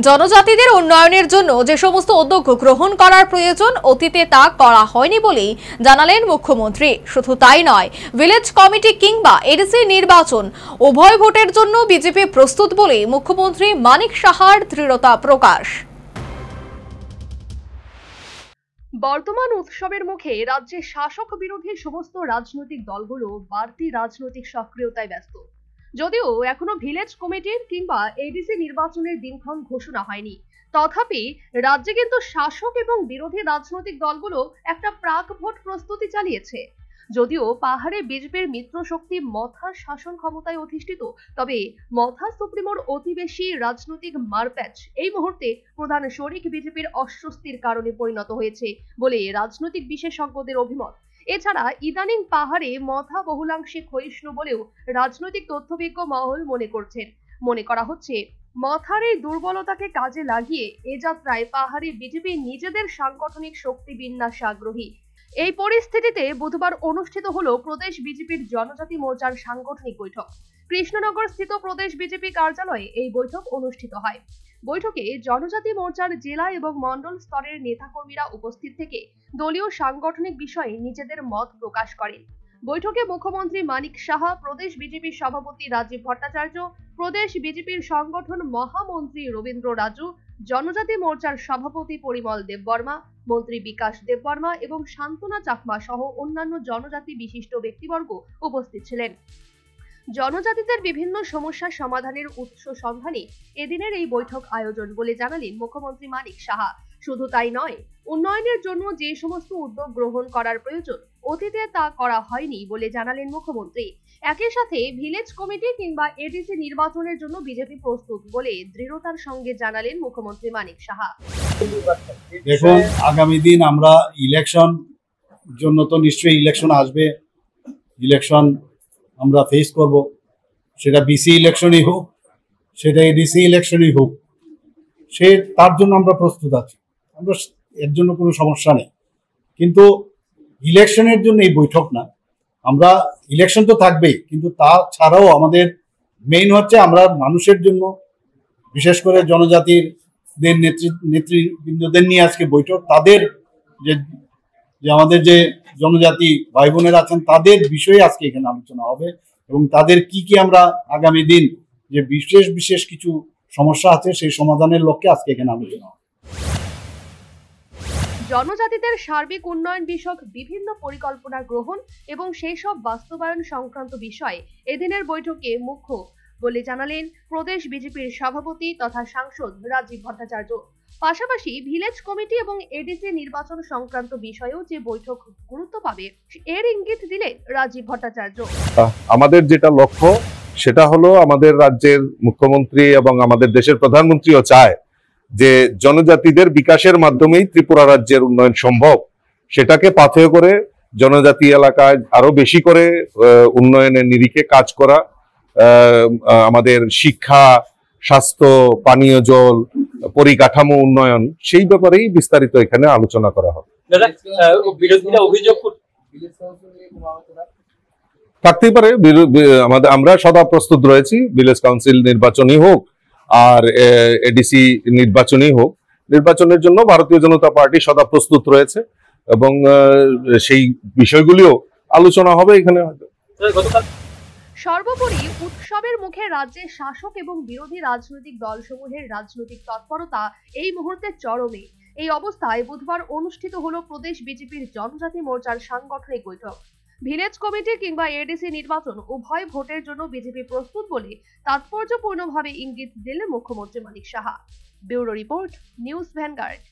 জনজাতিদের উন্নয়নের জন্য যে সমস্ত উদ্যোগ গ্রহণ করার প্রয়োজন অতীতে তা করা হয়নি বলেই জানালেন মুখ্যমন্ত্রী। শুধু তাই নয়, ভিলেজ কমিটি কিংবা এডিসি নির্বাচন উভয় ভোটের জন্য বিজেপি প্রস্তুত বলে মুখ্যমন্ত্রী মানিক সাহার দৃঢ়তা প্রকাশ। বর্তমান উৎসবের মুখে রাজ্যের শাসক বিরোধী সমস্ত রাজনৈতিক দলগুলো বাড়তি রাজনৈতিক সক্রিয়তায় ব্যস্ত। যদিও এখনো ভিলেজ কমিটির কিংবা এডিসি নির্বাচনের দিনক্ষণ ঘোষণা হয়নি, তথাপি রাজ্যে কিন্তু শাসক এবং বিরোধী রাজনৈতিক দলগুলো একটা প্রাক ভোট প্রস্তুতি চালিয়েছে। যদিও পাহাড়ে বিজেপির মিত্র শক্তি মথা শাসন ক্ষমতায় অধিষ্ঠিত, তবে মথা সুপ্রিমোর অতি বেশি রাজনৈতিক মারপ্যাচ এই মুহূর্তে প্রধান শরিক বিজেপির অস্বস্তির কারণে পরিণত হয়েছে বলে রাজনৈতিক বিশেষজ্ঞদের অভিমত। এছাড়া ইদানিং পাহাড়ে মথা বহুলাংশে ক্ষয়িষ্ণু বলেও রাজনৈতিক তথ্যবিজ্ঞ মহল মনে করা হচ্ছে মথার এই দুর্বলতাকে কাজে লাগিয়ে এ যাত্রায় পাহাড়ে বিজেপি নিজেদের সাংগঠনিক শক্তি বিন্যাসে আগ্রহী। এই পরিস্থিতিতে বুধবার অনুষ্ঠিত হলো প্রদেশ বিজেপির জনজাতি মোর্চার সাংগঠনিক বৈঠক। কৃষ্ণনগর স্থিত প্রদেশ বিজেপি কার্যালয়ে এই বৈঠক অনুষ্ঠিত হয়। বৈঠকে জনজাতি মোর্চার জেলা এবং মন্ডল স্তরের নেতাকর্মীরা উপস্থিত থেকে দলীয় সাংগঠনিক বিষয়ে নিজেদের মত প্রকাশ করেন। বৈঠকে মুখ্যমন্ত্রী মানিক সাহা, প্রদেশ বিজেপির সভাপতি রাজীব ভট্টাচার্য, প্রদেশ বিজেপির সংগঠন মহামন্ত্রী রবীন্দ্র রাজু, জনজাতি মোর্চার সভাপতি পরিমল দেববর্মা, মন্ত্রী বিকাশ দেববর্মা এবং শান্তনা চাকমা সহ অন্যান্য জনজাতি বিশিষ্ট ব্যক্তিবর্গ উপস্থিত ছিলেন। জনজাতিদের বিভিন্ন সমস্যা সমাধানের উৎস সন্ধানে এদিনের এই বৈঠক আয়োজন বলে জানালেন মুখ্যমন্ত্রী মানিক সাহা। শুধু তাই নয়, উন্নয়নের জন্য যে সমস্ত উদ্যোগ গ্রহণ করার প্রয়োজন অতীতে তা করা হয়নি বলে জানালেন মুখ্যমন্ত্রী। একই সাথে ভিলেজ কমিটি কিংবা এডিসি নির্বাচনের জন্য বিজেপি প্রস্তুত বলে দৃঢ়তার সঙ্গে জানালেন মুখ্যমন্ত্রী মানিক সাহা। দেখুন, আগামী দিন আমরা ইলেকশন জন্য তো নিশ্চয়ই ইলেকশন আসবে, ইলেকশন আমরা ফেস করব, সেটা বিসি ইলেকশনই হোক, সেটা এডিসি ইলেকশনই হোক, তার জন্য আমরা প্রস্তুত আছি। আমরা এর জন্য কোনো সমস্যা নেই, কিন্তু ইলেকশনের জন্য এই বৈঠক না। আমরা ইলেকশন তো থাকবেই, কিন্তু তা ছাড়াও আমাদের মেইন হচ্ছে আমরা মানুষের জন্য, বিশেষ করে জনজাতির নেতৃবৃন্দদের নিয়ে আজকে বৈঠক। তাদের যে আমাদের যে জনজাতি ভাই বোনেরা আছেন তাদের বিষয়ে আজকে এখানে আলোচনা হবে এবং তাদের কি আমরা আগামী দিন যে বিশেষ কিছু সমস্যা আছে সেই সমাধানের লক্ষ্যে আজকে এখানে আলোচনা হবে। জনজাতিদের সার্বিক উন্নয়ন বিষয়ক বিভিন্ন পরিকল্পনা গ্রহণ এবং সেই সব বাস্তবায়ন সংক্রান্ত বিষয়ে এদিনের বৈঠকে মুখ্য বলে জানালেন প্রদেশ বিজেপির সভাপতি তথা সাংসদ রাজীব ভট্টাচার্য। পাশাপাশি ভিলেজ কমিটি এবং এডিসি নির্বাচন সংক্রান্ত বিষয়েও যে বৈঠক গুরুত্ব পাবে এর ইঙ্গিত দিলেন রাজীব ভট্টাচার্য। আমাদের যেটা লক্ষ্য সেটা হলো আমাদের রাজ্যের মুখ্যমন্ত্রী এবং আমাদের দেশের প্রধানমন্ত্রীও চায় যে জনজাতিদের বিকাশের মাধ্যমেই ত্রিপুরা রাজ্যের উন্নয়ন সম্ভব। সেটাকে পাথেয় করে জনজাতি এলাকায় আরো বেশি করে উন্নয়নের নিরিখে কাজ করা, আমাদের শিক্ষা, স্বাস্থ্য, পানীয় জল, পরিকাঠামো উন্নয়ন, সেই ব্যাপারেই বিস্তারিত এখানে আলোচনা করা হবে। থাকতেই পারে, আমরা সদা প্রস্তুত রয়েছি। ভিলেজ কাউন্সিল নির্বাচনই হোক আর এডিসি নির্বাচনই হোক, নির্বাচনের জন্য ভারতীয় জনতা পার্টি সদা প্রস্তুত রয়েছে এবং সেই বিষয়গুলিও আলোচনা হবে এখানে। সর্বোপরি উৎসবের মুখে রাজ্যের শাসক এবং বিরোধী রাজনৈতিক দলসমূহের রাজনৈতিক তৎপরতা এই মুহূর্তে চরমে। এই অবস্থায় বুধবার অনুষ্ঠিত হলো প্রদেশ বিজেপির জনজাতি মোর্চার সাংগঠনিক বৈঠক। ভিলেজ কমিটি কিংবা এডিসি নির্বাচন উভয় ভোটের জন্য বিজেপি প্রস্তুত বলে তাৎপর্যপূর্ণভাবে ইঙ্গিত দিলেন মুখ্যমন্ত্রী Manik Saha. Bureau report, news vanguard.